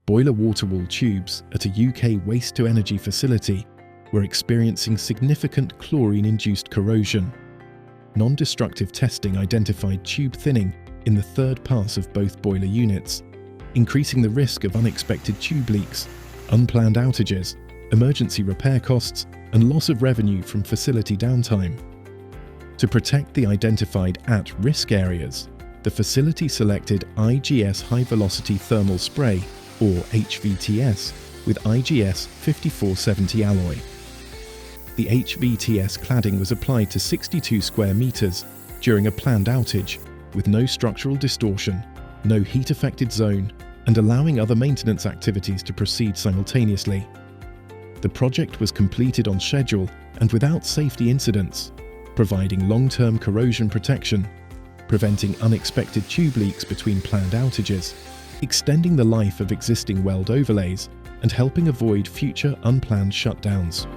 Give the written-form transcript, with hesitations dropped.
boiler water wall tubes at a UK waste-to-energy facility were experiencing significant chlorine-induced corrosion. Non-destructive testing identified tube thinning in the third pass of both boiler units, increasing the risk of unexpected tube leaks, unplanned outages, emergency repair costs, and loss of revenue from facility downtime. To protect the identified at-risk areas, the facility selected IGS high-velocity thermal spray, or HVTS, with IGS 5470 alloy. The HVTS cladding was applied to 62 square meters during a planned outage, with no structural distortion, no heat-affected zone, and allowing other maintenance activities to proceed simultaneously. The project was completed on schedule and without safety incidents, providing long-term corrosion protection, preventing unexpected tube leaks between planned outages, extending the life of existing weld overlays, and helping avoid future unplanned shutdowns.